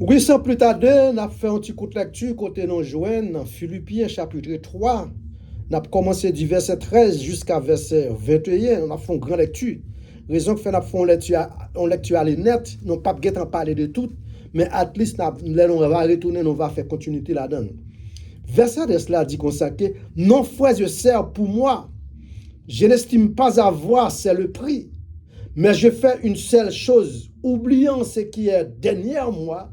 Oui, sans plus tarder, on a fait un petit coup de lecture côté non joindre Philippiens chapitre 3. On a commencé du verset 13 jusqu'à verset 21. On a fait une grande lecture. Raison que fait on fait une lecture à net, non pas en parler de tout, mais at least on va retourner, on va faire continuité là-dedans. Verset de cela dit comme ça que non frères et sœurs, pour moi, je n'estime pas avoir c'est le prix, mais je fais une seule chose, oubliant ce qui est derrière moi,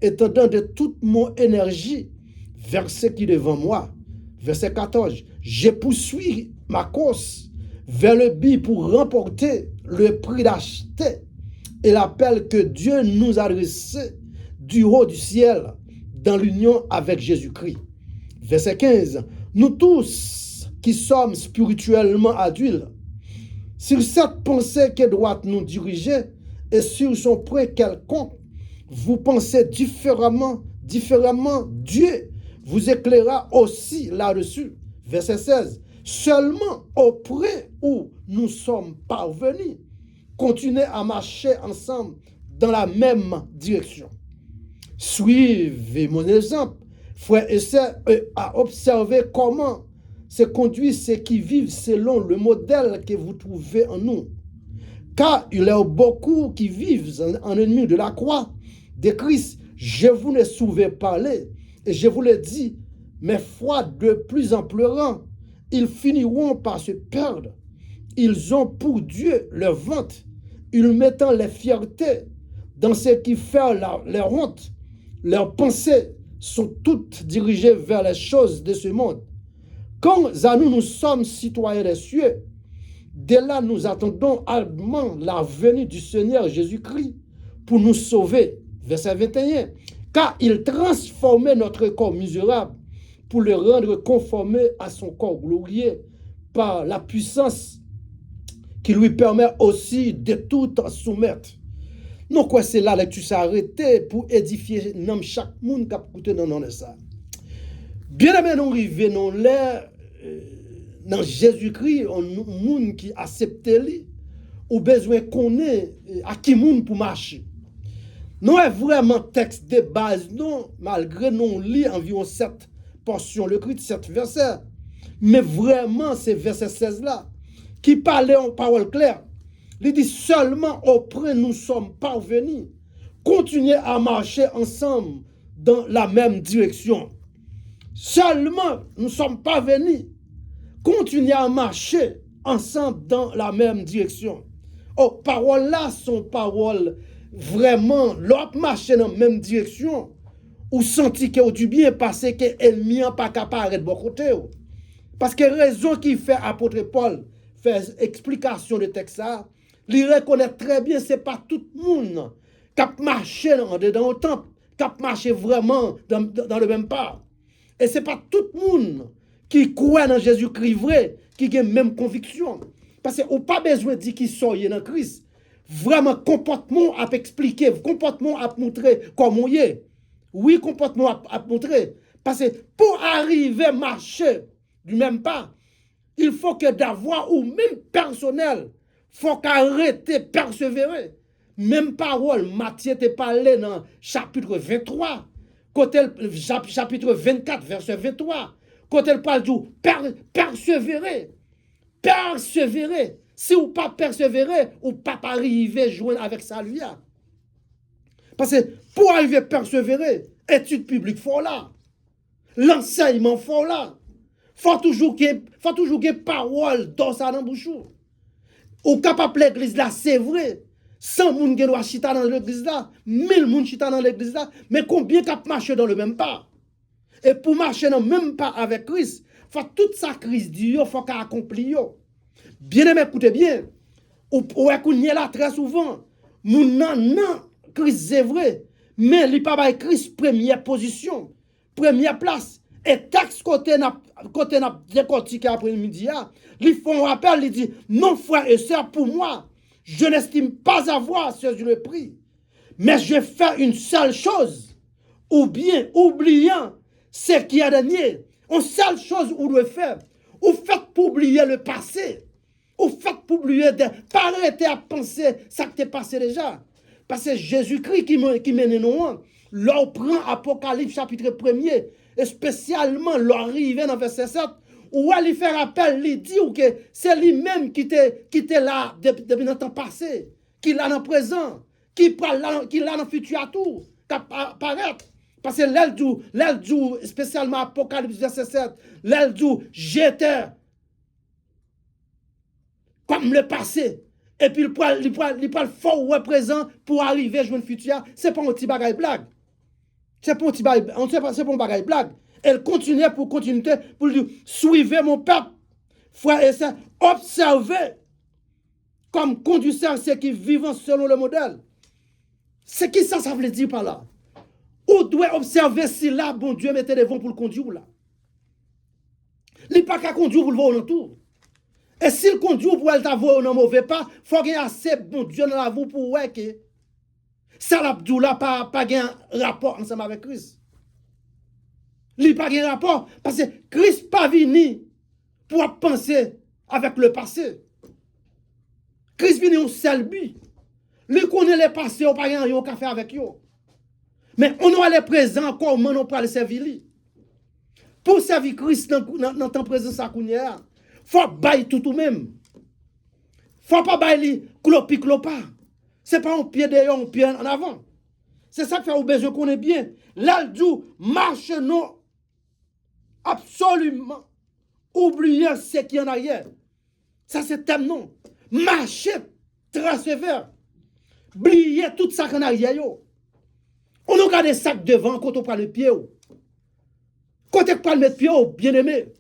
et tendant de toute mon énergie vers ce qui est devant moi. Verset 14. Je poursuis ma course vers le but pour remporter le prix d'acheter et l'appel que Dieu nous a adressé du haut du ciel dans l'union avec Jésus-Christ. Verset 15. Nous tous qui sommes spirituellement adultes, sur cette pensée qui doit nous diriger et sur son point quelconque, vous pensez différemment, Dieu vous éclairera aussi là-dessus. Verset 16. Seulement auprès où nous sommes parvenus, continuez à marcher ensemble dans la même direction. Suivez mon exemple, frères et sœurs, à observer comment se conduisent ceux qui vivent selon le modèle que vous trouvez en nous. Car il y a beaucoup qui vivent en ennemi de la croix de Christ. Je vous l'ai souvent parlé et je vous l'ai dit, mais foi de plus en pleurant, ils finiront par se perdre. Ils ont pour Dieu leur ventre, ils mettant les fiertés dans ce qui fait leur honte. Leurs pensées sont toutes dirigées vers les choses de ce monde. Quand à nous sommes citoyens des cieux, dès là nous attendons ardemment la venue du Seigneur Jésus-Christ pour nous sauver. Verset 21. Car il transformait notre corps misérable pour le rendre conformé à son corps glorieux par la puissance qui lui permet aussi de tout soumettre. Non, quoi, c'est là que tu s'arrêter pour édifier chaque monde qui a écouté dans ça. Bien aimé, nous arrivons dans l'air, dans Jésus-Christ, un monde qui accepte lui, ou besoin qu'on ait à qui monde pour marcher. Non, est vraiment texte de base, non, malgré nous lit environ 7 portions, le crit 7 versets. Mais vraiment, ces versets 16 là, qui parlaient en parole claire, il dit seulement auprès nous sommes parvenus, continuez à marcher ensemble dans la même direction. Seulement nous sommes parvenus, continuez à marcher ensemble dans la même direction. Oh, paroles là sont paroles vraiment, l'autre marcher dans la même direction, ou senti que du bien passé que l'ennemi n'a pas capable de bon côté. Parce que raison qui fait apôtre Paul fait explication de texte ça, il reconnaît très bien c'est pas tout le monde qui a marché dans le temple, qui a marché vraiment dans le même pas. Et c'est pas tout le monde qui croit dans Jésus-Christ vrai, qui a la même conviction. Parce qu'on n'a pas besoin de dire qu'il sort dans Christ. Vraiment, comportement à expliquer, comportement à montrer comment il est. Oui, comportement à montrer. Parce que pour arriver à marcher du même pas, il faut que d'avoir ou même personnel, il faut qu'arrêter, persévérer. Même parole, Matthieu te parlé dans chapitre 23, côté chapitre 24, verset 23, quand elle parle du persévérer. Persévérer. Si vous pas persévérer, ou pas arriver à joindre avec ça lui. Parce que pour arriver à persévérer, études publiques faut là. L'enseignement faut là. Faut toujours qu'il y ait parole dans ça dans bouche. Ou capable l'église là, c'est vrai. 100 moun qui doit chita dans l'église là, 1000 moun chita dans l'église là, mais combien cap marcher dans le même pas? Et pour marcher dans le même pas avec Christ, faut toute sa crise du yo, faut qu'à accomplir yo. Bien aimé, écoutez bien. Ou qu'on y est là très souvent. Moun nan Christ c'est vrai, mais il pas by Christ première position, première place. Et texte côté n'a décortiqué après-midi, ils font rappel, ils disent non frères et sœurs, pour moi, je n'estime pas avoir ce le prix, mais je fais une seule chose, ou bien oubliant ce qui est dernier, une seule chose où doit faire, ou faites pour oublier le passé, ou faites pour oublier, pas arrêter à penser ça qui t'est passé déjà, parce que Jésus-Christ qui mène nous, l'on prend Apocalypse chapitre 1er, et spécialement l'arrivée dans verset 7, où elle lui fait rappel, il dit que c'est lui-même qui était là depuis le temps passé, qui l'a dans le présent, qui l'a dans le futur à tout, qui apparaît. Parce que l'aile dit, spécialement Apocalypse verset 7, l'aile dit, j'étais comme le passé. Et puis il prend le fort ou présent pour arriver à jouer le futur. C'est pas un petit bagage blague. C'est pas un bagage blague. Elle continue pour dire, suivez mon peuple, frère et sœurs, observez comme conduisez ceux qui vivent selon le modèle. C'est qui ça veut dire par là? Ou doit observer si là, bon Dieu mettait des vents pour le conduire là. Il n'est pas qu'à conduire pour le voir au tout. Et s'il conduit pour elle t'avoir un mauvais pas, il faut qu'il y ait assez bon Dieu dans la vie pour voir que ça l'abdou là pas un rapport ensemble avec Christ. Il n'y a pas de rapport parce que Christ n'est pas venu pour penser avec le passé. Christ vient au seul but. Lui connaît les passés, on n'a pas rien qu'à faire avec eux. Mais on a les présents, comment on peut le servir. Pour servir Christ dans ton présent, ça il faut bailler tout même. Il ne faut pas bailler clopi-clopa. Ce n'est pas un pied derrière, un pied en avant. C'est ça que fait au besoin qu'on est bien. Là, il dit, marche non, absolument. Oubliez ce qui est en arrière. Ça, c'est thème non. Marchez, tracez vers. Oubliez tout ça qui est en arrière. On a gardé ça devant quand on prend le pied. Quand on prend le pied, bien aimé.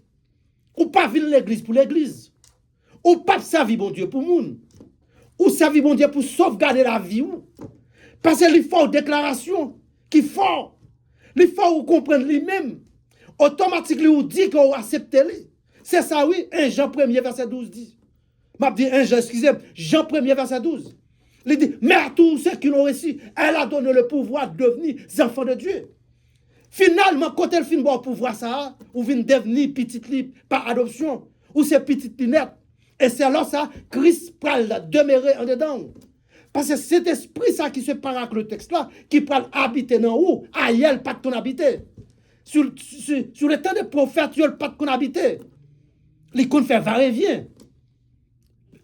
Ou pas vivre l'église pour l'église. Ou pas servir bon Dieu pour le monde. Ou servir bon Dieu pour sauvegarder la vie. Parce qu'il faut une déclaration qui fort. Il faut comprendre lui-même. Automatiquement, il dit qu'on accepte lui. C'est ça, oui. 1 Jean 1er, verset 12 dit. Je dit 1 Jean, excusez-moi. Jean 1er, verset 12. Il dit, mais à tous ceux qui l'ont reçu, elle a donné le pouvoir de devenir des enfants de Dieu. Finalement, quand elle finit le pouvoir, ça, ou vient devenir petite libre par adoption, ou c'est petite lunette. Et c'est alors ça, Christ parle demeurer en dedans. Parce que cet esprit, ça, qui se parle avec le texte là, qui parle habiter dans où, ailleurs, pas de qu'on habiter. Sur le temps des prophètes, il n'y a pas de qu'on habiter. Les qu'on fait va-et-vient.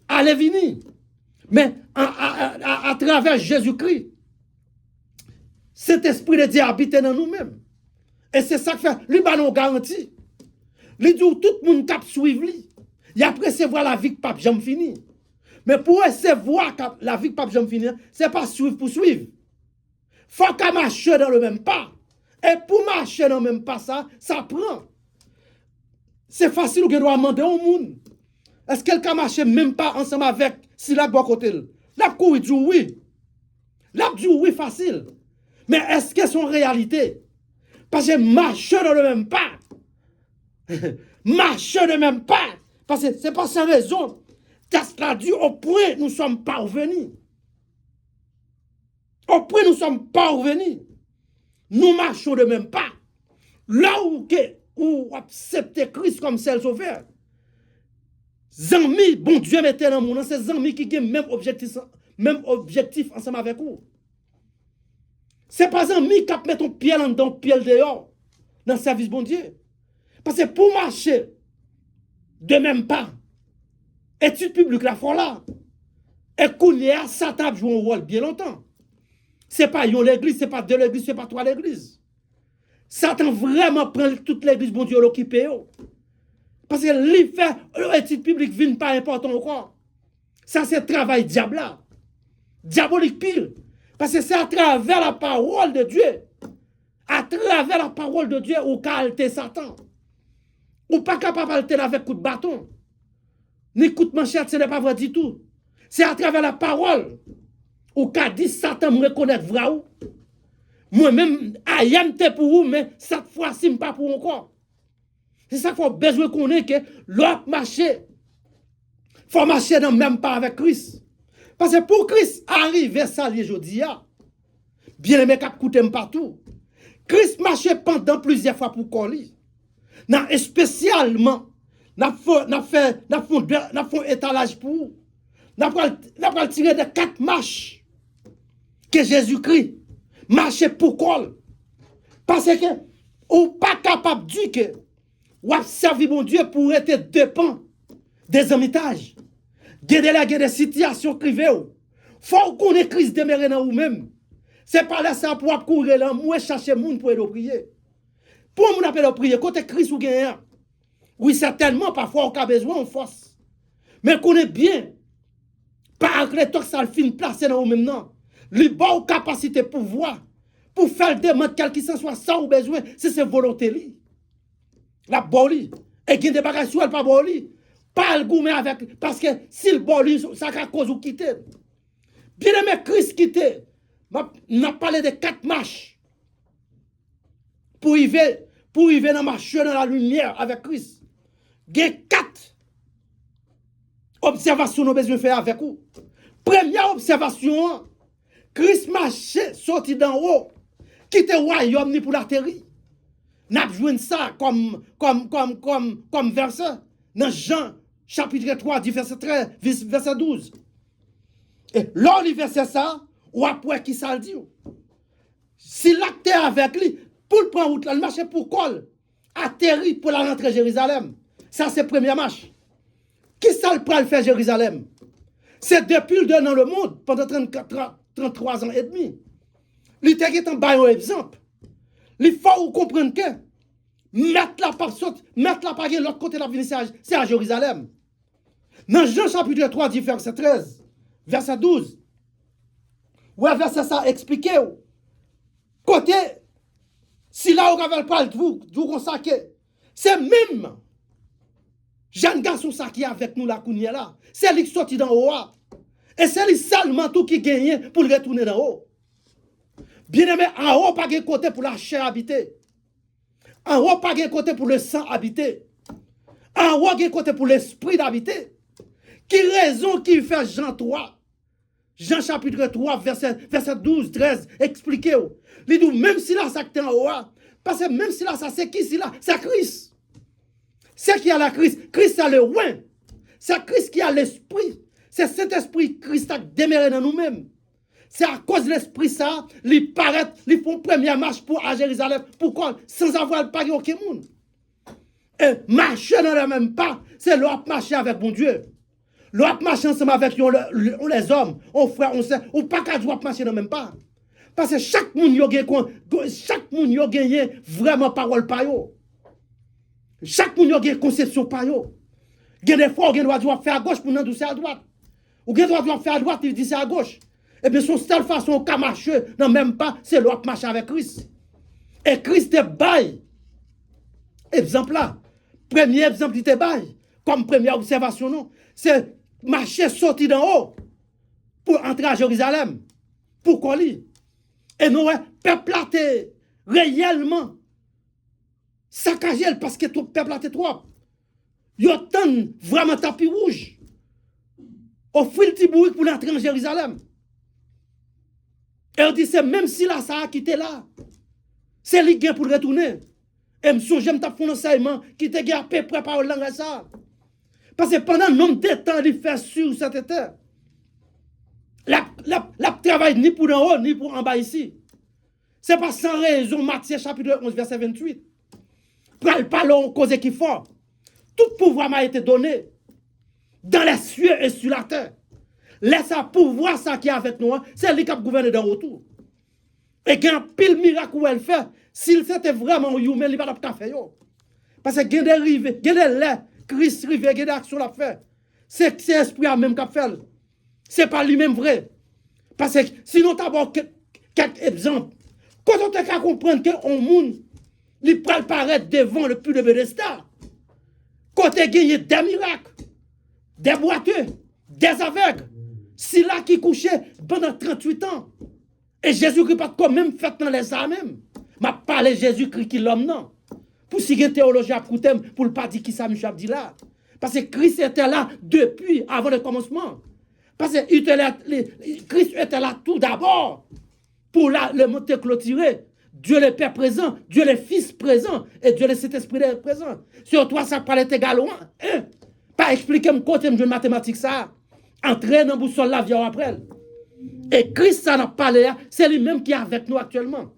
Allez, venir. Mais à travers Jésus-Christ, cet esprit de Dieu habite dans nous-mêmes. Et c'est ça que fait, lui, bah, nous garantit. Lui dit, tout le monde cap suivre lui. Il a recevoir la vie que pape jamais fini. Mais pour recevoir la vie que pape jamais fini, c'est pas suivre pour suivre. Faut qu'à marcher dans le même pas. Et pour marcher dans le même pas, ça prend. C'est facile qu'on doit demander au monde. Est-ce que quelqu'un marche même pas ensemble avec si la bon côté? La cour dit oui. La dit oui facile. Mais est-ce que c'est une réalité? Parce que marcher dans le même pas. Marcher dans le même pas. Parce que c'est pas sans raison. Qu'est-ce l'a dit au point nous sommes parvenus. Au point nous sommes parvenus. Nous marchons de même pas. Là où accepter Christ comme seul sauveur. Zami, bon Dieu mettait dans mon nom, c'est Zami qui ont même objectif ensemble avec vous. C'est pas Zami qui met ton pied dans pied dehors, dans le service bon Dieu. Parce que pour marcher, de même pas, étude publique la fois là, et qu'on Satan joue un rôle bien longtemps. C'est pas une l'église, c'est pas deux l'église, c'est pas trois l'église. Satan vraiment prend toute l'église bon Dieu l'occuper. Parce que lui fait l'étude publique vient pas important encore. Ça c'est travail diable. Diabolique pire. Parce que c'est à travers la parole de Dieu. À travers la parole de Dieu ou qualité Satan. Ou pas capable de avec coup de bâton. Ni coup de manchette, ce n'est pas vrai du tout. C'est à travers la parole. Ou qu'a dit Satan me reconnaître vrai. Moi-même, ayam te pour vous, mais cette fois-ci, pas pour encore. C'est ça qu'il faut besoin qu'on ait que l'autre marché. Il faut marcher dans le même pas avec Christ. Parce que pour Christ arriver ça aujourd'hui, bien aimé cap coûter partout. Christ marchait pendant plusieurs fois pour coller. Et spécialement, n'a fait un étalage pour vous. N'a pas tiré de 4 marches que Jésus-Christ marchait pour coller. Parce que, ou pas capable de dire que, ou servi mon Dieu pour être dépend des amitages. Déléguer des situations privées. Faut qu'on ait crise demeurée dans vous-même. C'est pas là ça pour courir là, moi chercher monde pour aider prier. Pour mon appel à prier, côté Christ ou gagnant. Oui, certainement, parfois on a besoin de force. Mais qu'on est bien, par les temps que ça le fin placé dans vous-même, non. Les bonnes capacités pour voir, pour faire des demandes, quel qu'il soit ça ou besoin, c'est volonté. La boli. Et qui des bagages sur elle pas boli. Pas le gourmet avec. Parce que si le boli, ça va cause ou quitter. Bien aimé Christ quitter. On a parlé de 4 marches. Pour y venir dans marcher dans la lumière avec Christ. Il y a 4 observations que nous besoin faire avec vous. Première observation, Christ marchait sorti d'en haut, quitte le royaume ni pour la terre. Nous avons joué ça comme verset dans Jean chapitre 3, verset 13, verset 12. Et lors du verset ça, ou après qui ça le dit. Si l'acte est avec lui, pour le prendre route, il marche pour col, atterri pour la rentrée à Jérusalem. Ça c'est la première marche. Qui ça le prend le faire Jérusalem? C'est depuis le dans le monde, pendant 33 ans et demi. Il était en bas un exemple. Il faut comprendre que mettre la pas de l'autre côté de la ville, c'est à Jérusalem. Dans Jean chapitre 3, verset 13, verset 12, ouais, verset ça expliqué. Côté, si là on avait pas vous consacré, c'est même jeune garçon ça qui est avec nous la kounia là. C'est lui qui sorti d'en haut. Et c'est lui seulement tout qui gagne pour le retourner d'en haut. Bien aimé, en haut, pas de côté pour la chair habiter. En haut, pas de côté pour le sang habiter. En haut, de côté pour l'esprit d'habiter. Qui raison qui fait Jean 3, Jean chapitre 3, verset 12, 13, expliquez. Il dit, même si là, ça est en haut, parce que même si là, ça c'est qui, si là, c'est Christ. C'est qui a la Christ. Christ a le oin. C'est Christ qui a l'esprit. C'est cet esprit Christ a démarré dans nous-mêmes. C'est à cause de l'esprit ça, ils paraissent, ils font première marche pour à Jérusalem. Pourquoi? Sans avoir pas aucun monde. Et marcher dans le même pas, c'est l'autre marcher avec mon Dieu. L'autre marcher ensemble avec les hommes, on frère, on sait, ou pas qu'à doit marcher dans le même pas. Parce que chaque monde a gagné vraiment parole par yo. Chaque monde a gagné conception par yo. Il y a des fois, on doit faire à gauche pour nous doucer à droite. Ou on doit faire à droite, il dit c'est à gauche. Et bien, son seule façon de marcher, non, même pas, c'est l'autre marcher avec Christ. Et Christ est bail. Exemple là. Premier exemple, il était bail. Comme première observation, non. C'est marcher sorti d'en haut pour entrer à Jérusalem. Pour qu'on lit. Et nous, peuple là, réellement saccagé parce que tout peuple là, trop. Il y a tant vraiment tapis rouge. Offrir le petit bourrique pour entrer en Jérusalem. Et on dit, c'est même si là, ça a quitté là. C'est lui qui pour retourner. Et je me suis fait un enseignement qui te garde à peu près par langue ça. Parce que pendant un nombre de temps, il fait sur cette terre. La travail ni pour en haut, ni pour en bas ici. C'est pas sans raison, Matthieu chapitre 11, verset 28. Parlons cause qui fort. Tout pouvoir m'a été donné dans les cieux et sur la terre. Laisse à pouvoir ça qui est avec nous, c'est lui qui a gouverné dans retour. Et qu'il y a un pile miracle où elle fait, s'il c'était vraiment humain, il va pas faire. Parce que il y a des rivets, il y a des laits, Christ rivé, il y a des actions à faire. C'est l'esprit à même qui fait. C'est pas lui-même vrai. Parce que sinon, tu as quelques exemples. Quand on te comprendre qu'un monde, il peut paraître devant le plus de Bethesda. Quand tu as gagné des miracles, des boiteux, des aveugles, si là qui couchait pendant 38 ans, et Jésus-Christ pas quand même fait dans les âmes même. M'a parlé Jésus-Christ qui l'homme non. Pour si une théologie à pour le pas dire qui ça Michel dit là. Parce que Christ était là depuis avant le commencement. Parce que Christ était là tout d'abord pour le monter clôturé. Dieu le Père présent, Dieu le Fils présent et Dieu le Saint-Esprit présent. Sur toi ça parlait égal loin. Pas expliquer mon côté de mathématiques ça. Entrer dans le boussole la vie après. Et Christ ça n'a pas parlé, c'est lui-même qui est avec nous actuellement.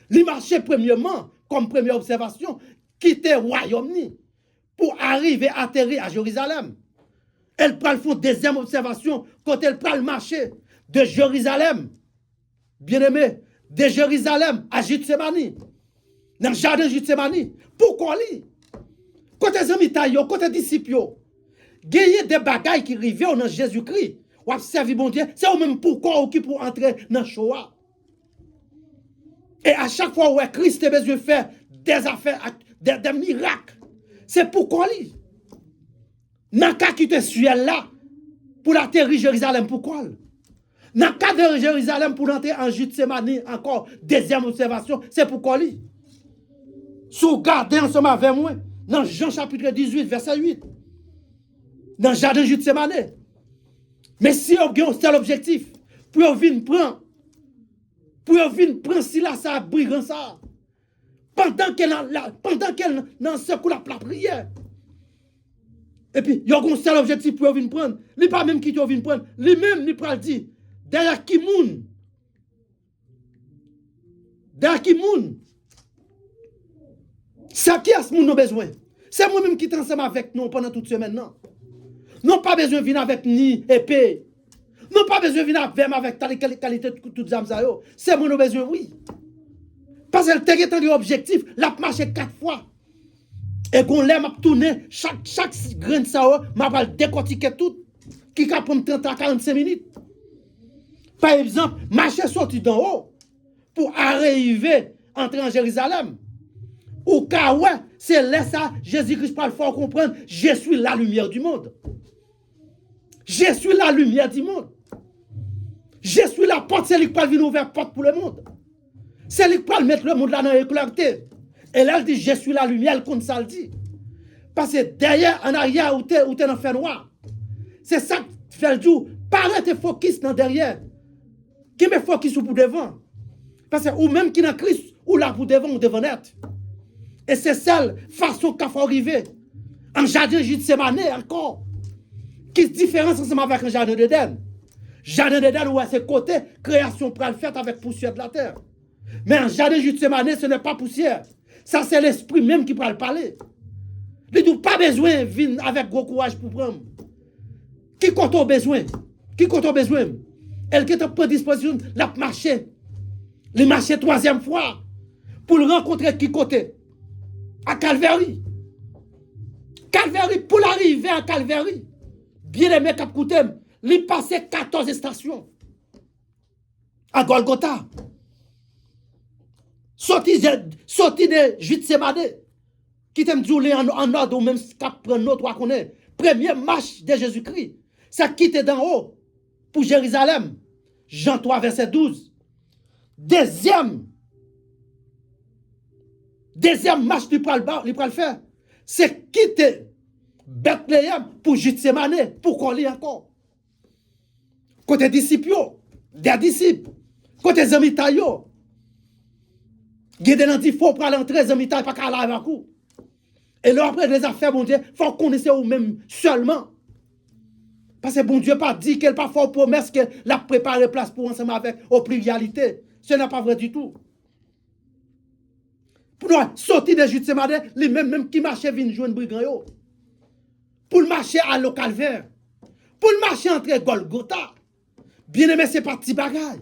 Il marchait premièrement, comme première observation, quitter le royaume pour arriver à atterrir à Jérusalem. Elle prend le deuxième observation quand elle prend le marché de Jérusalem, bien aimé, de Jérusalem à Gethsémani, dans le jardin de Gethsémani. Pourquoi lui? Quand les amis taillent, quand les disciples, gagner des bagailles qui arrivent dans Jésus-Christ, ou à servir bon Dieu, c'est au même pourquoi ou qui pour entrer dans le Shoah. Et à chaque fois où Christ a besoin de faire des affaires, des miracles, c'est pourquoi lui. Dans le cas qui te suit là, pour atterrir Jérusalem, pourquoi? Dans le cas de Jérusalem, pour entrer en Gethsémani, encore deuxième observation, c'est pourquoi lui. Sous garder ensemble avec moi, dans Jean chapitre 18, verset 8, dans le jardin de Gethsémani. Mais si on a un seul objectif, pour venir prendre, si là, ça brigand ça, pendant qu'elle dans ce coup la prière. Et puis, il y a un seul objectif pour venir prendre. Il n'est pas même qui vient prendre. Lui-même, il peut dire, derrière qui moun. Derrière qui moun. C'est qui a ce moun nous besoin? C'est moi-même qui est ensemble avec nous pendant toute semaine. Non. Non pas besoin de venir avec ni épée. Non pas besoin de venir avec ta qualité de toutes les âmes. C'est moi nous besoin, oui. Parce que le temps de l'objectif, la marche 4 fois. Et qu'on l'aime tourner, chaque grain de ça, m'a va décortiquer tout, qui va prendre 30 à 45 minutes. Par exemple, marcher sorti d'en haut pour arriver, entrer en Jérusalem. Ou car ouais, c'est là ça, Jésus-Christ parle fort comprendre, je suis la lumière du monde. Je suis la lumière du monde. Je suis la porte, c'est lui qui parle venir ouvrir la porte pour le monde. C'est lui qui parle mettre le monde là dans l'éclairité. Et là, elle dit, je suis la lumière, comme ça le dit. Parce que derrière, en arrière, où tu es dans le fait noir. C'est ça qui fait le jour. Parle tes focus dans derrière. Qui met focus pour devant. Parce que, ou même qui dans Christ, ou là pour devant, ou devant net. Et c'est celle façon qu'il faut arriver. En jardin de Gethsémani encore. Qui se différencie ensemble avec un jardin d'Éden. Jardin d'Éden, où à ses côtés, création pour le faire avec poussière de la terre. Mais en jardin de Gethsémani, ce n'est pas poussière. Ça, c'est l'esprit même qui peut le parler. Il n'a pas besoin de venir avec gros courage pour prendre. Qui compte au besoin? Qui compte au besoin? Elle qui est en prédisposition, la marcher. Il marche 3e fois pour le rencontrer qui côté? À Calvary. Calvary, pour l'arriver à Calvary, bien aimé Cap Koutem, il passait 14 stations. À Golgotha. Sorti de Gethsémani, qui t'aime dire en ordre ou même cap prendre notre qu'on est. Première marche de Jésus-Christ, ça quitte d'en haut pour Jérusalem. Jean 3, verset 12. Deuxième marche qu'il peut le faire, c'est quitter Bethléem pour Gethsémani, pour qu'on lit encore. Côté disciples, des disciples, côté amis taillot. Guédé dit faut pour l'entrée, les amis taillent pas qu'à la coup. Et là après les affaires, bon Dieu, faut connaître ou même seulement. Parce que bon Dieu pas dit qu'elle pas fort promesse qu'elle a préparé place pour ensemble avec aux réalité. Ce n'est pas vrai du tout. Pour nous sortir de Gethsémani, les mêmes qui marchaient viennent joindre brigand. Pour le marcher à le calvaire. Pour le marcher entre Golgotha. Bien aimé, c'est pas petit bagaille.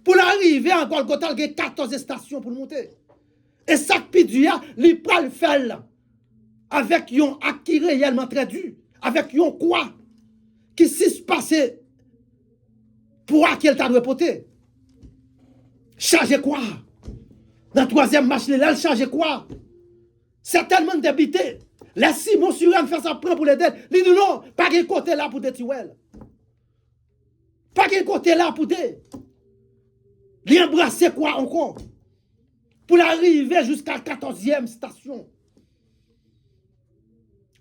Pour l'arriver à Golgotha, il y a 14 stations pour monter. Et ça qui dit, il peut le faire avec un acte qui réellement très dur. Avec un quoi qui s'est passé pour qu'elle t'a reporté. Charger quoi? Dans la 3e marche, elle charge quoi? C'est tellement débité. Les Simon Suram fait ça prendre pour les dettes. Il dit non, pas de côté là pour des tuels. Pas de côté là pour des. Il embrasser quoi encore? Pour l'arriver jusqu'à la 14e station.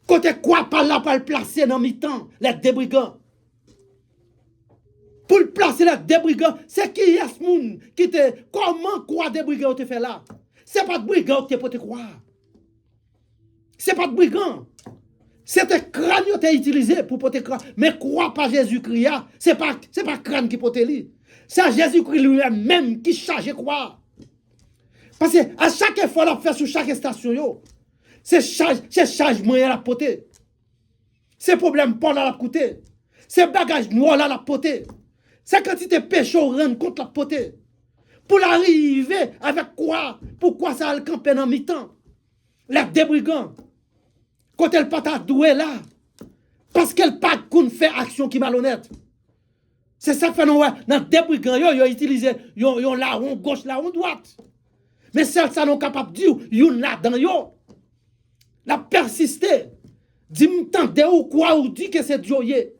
Côté quoi par là, pour le placer dans mi-temps, les débrigants. Pour le placer les débrigants, c'est qui est ce monde qui te. Comment quoi des brigands te fait là? C'est pas de brigands qui peut te croire. C'est pas de brigands. C'est un crâne qui est utilisé pour te croire. Mais croire pas Jésus-Christ, c'est pas crâne qui peut te lire. C'est Jésus-Christ lui-même qui charge croire. Parce que à chaque effort qu'on fait sur chaque station, c'est charge moyen à la porter. C'est problème pour la côté. C'est bagage noir à la porter. C'est quantité péché au rendre contre la porter. Pour l'arriver avec quoi? Pourquoi ça a le camper en mi-temps? Les débrigants. Quand elle pas doué là. Parce qu'elle pas qu'on fait action qui malhonnête. C'est ça que fait dans débrigants, ils utilisent yon larron gauche, larron droite. Mais celle ça non capable de dire, yon là dans yo. La persister. Dis-moi tendez ou quoi ou dit que c'est joyeux.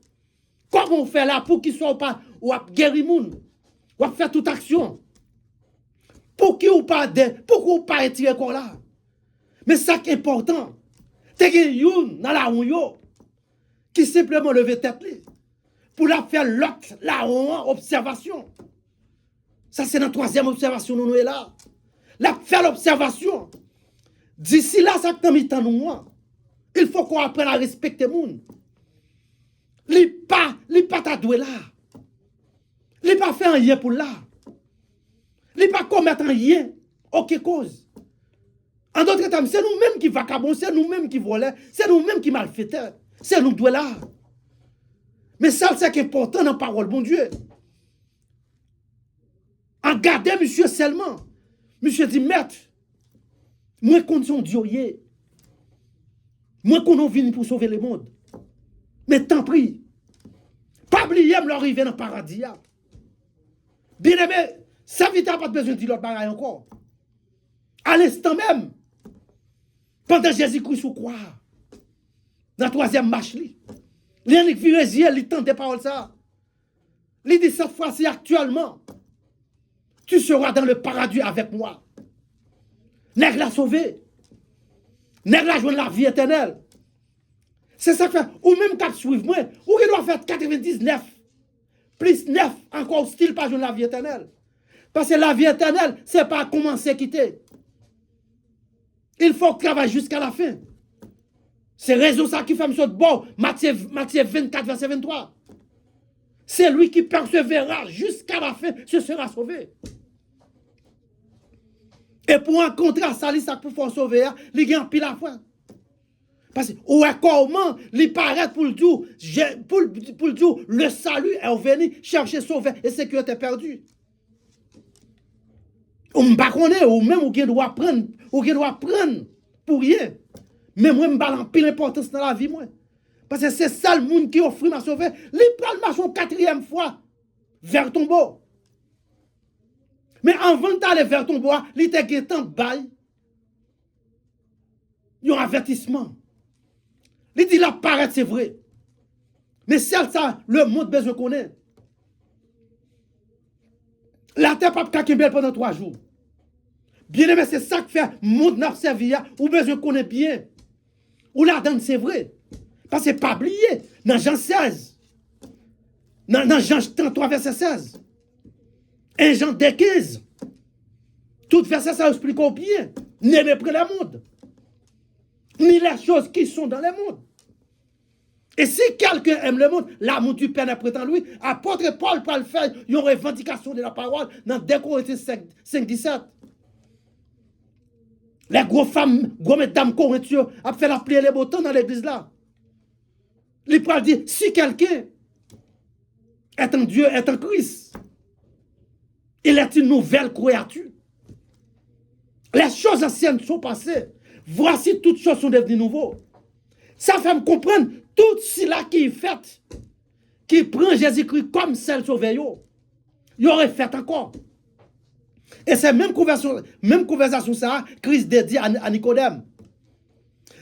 Comment on fait là pour qu'il soit pas ou à guérir moun, ou à faire toute action. Pour qui ou pas pourquoi ou pas étirer quoi là. Mais ça qui est important, c'est que yon dans la rue qui simplement lever tête li pour la faire l'autre la rue observation. Ça c'est la troisième observation nous est là. La faire l'observation. D'ici là ça que mi temps nous. Il faut qu'on apprenne à respecter moun. Li pas ta doué là. Li pas fait rien pour là. Li pas commettre rien aucune cause. En d'autres termes, c'est nous-mêmes qui vagabondons, c'est nous-mêmes qui volons, c'est nous-mêmes qui malfaiteurs. C'est nous doué là. Mais ça c'est important dans la parole bon Dieu. En garder monsieur seulement. Monsieur dit maître, moi condition Dieu. Moi qu'on vient pour sauver le monde. Mais tant pis. Pas oublier me l'arrivée dans le paradis. Bien aimé, ça vite n'a pas besoin de dire l'autre bagaille encore. À l'instant même, pendant Jésus-Christ sous quoi? Dans la troisième marche, l'Yannick Virésier, il tente des paroles ça. Il dit cette fois-ci actuellement, tu seras dans le paradis avec moi. Nègre l'a sauvé. Nègre l'a joué la vie éternelle. C'est ça que fait, ou même qu'à suivre moi, ou il doit faire 99, plus 9, encore style pas jouer la vie éternelle. Parce que la vie éternelle, c'est pas commencer à quitter. Il faut travailler jusqu'à la fin. C'est raison ça qui fait M. Bon, Matthieu 24, verset 23. C'est lui qui persévérera jusqu'à la fin, ce sera sauvé. Et pour un contrat, ça, ça pour faire sauver, il y a un pile à fois. Parce que, ou comment, il paraît pour le dire, le salut est venu chercher sauver et sécurité perdue. On ne connaît ou même on doit prendre pour rien. Mais moi, je ne pas pile importance dans la vie, moi. Parce que c'est ça le monde qui offre à sauver. Il prend le marché une quatrième fois vers ton beau. Mais avant d'aller vers ton bois, il te guettant bail. Il y a un avertissement. Il dit la paraît, c'est vrai. Mais celle ça, le monde besoin connaît. La terre pas belle pendant 3 jours. Bien aimé, c'est ça que fait monde n'a servi ou besoin connaît bien. Ou la donne, c'est vrai. Parce que pas oublier, dans Jean 16, dans Jean 33, verset 16, et Jean 15, tout verset ça explique bien. N'aimez pas le monde, ni les choses qui sont dans le monde. Et si quelqu'un aime le monde, l'amour du Père n'est prêt en lui. Apôtre Paul peut le faire, il y a une revendication de la parole dans 2 Corinthiens 5, 17. Les gros femmes, gros mesdames corinthiens, ont fait la prière les beaux temps dans l'église là. Il peut dire, si quelqu'un est en Dieu, est en Christ, il est une nouvelle créature. Les choses anciennes sont passées. Voici toutes choses sont devenues nouvelles. Ça fait me comprendre tout cela qui est fait, qui prend Jésus-Christ comme celle sauvée, il aurait fait encore. Et c'est même conversation ça, Christ dédié à Nicodème.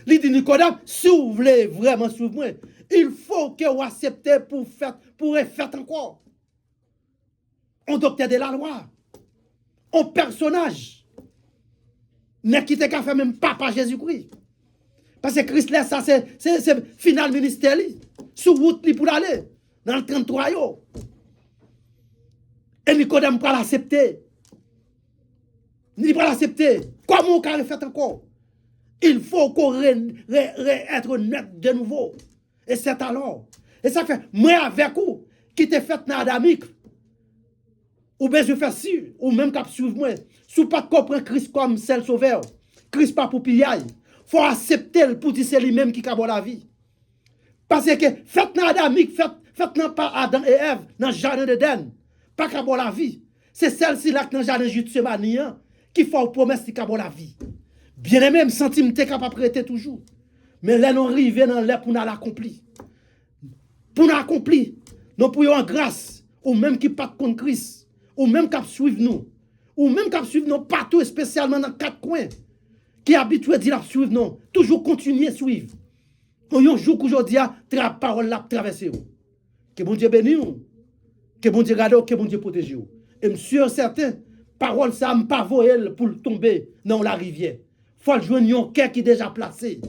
Il dit Nicodème, si vous voulez vraiment suivre moi, il faut que vous acceptez pour faire encore. On docteur de la loi, on personnage, n'est qui t'a fait même papa Jésus-Christ. Parce que Christ là, ça c'est final ministère, sous route pour aller dans le 33 yo. Et Nicodème pour l'accepter. Il va l'accepter. Comment on peut faire encore? Il faut qu'on être net de nouveau. Et c'est alors. Et ça fait, moi avec vous, qui t'ai fait dans Adamique, ou besoin faire si, ou même cap suivre moi. Si pas comprendre Christ comme seul sauveur, Christ pas pour piller. Faut accepter pour dire c'est lui-même qui a la vie. Parce que faites dans Adamique, faites dans pas Adam et Ève, dans le jardin d'Éden, pas qu'à la vie. C'est celle-ci là dans le jardin de Gethsémani qui fait une promesse qui a la vie. Bien aimé, me sentir me capable de prêter toujours. Mais là, nous arrivons dans l'air pour nous l'accomplir. Pour nous accomplir, nous prions en grâce, ou même qui pas contre Christ, ou même qui suivent nous, ou même qui suivent nous partout, spécialement dans 4 coins, qui habitués à dire suivre nous, toujours continuer à suivre. Un jour qu'aujourd'hui, la parole l'a traversé. Que bon Dieu bénisse, que bon Dieu garde, que bon Dieu protège. Et je suis certain, parole ça ne pas pour tomber dans la rivière. Il faut jouer un cœur qui est déjà placé.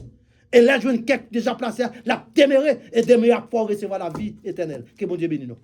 Et là, jouer un cœur déjà placé, la témérer et demain, pour recevoir la vie éternelle. Que bon Dieu bénisse nous.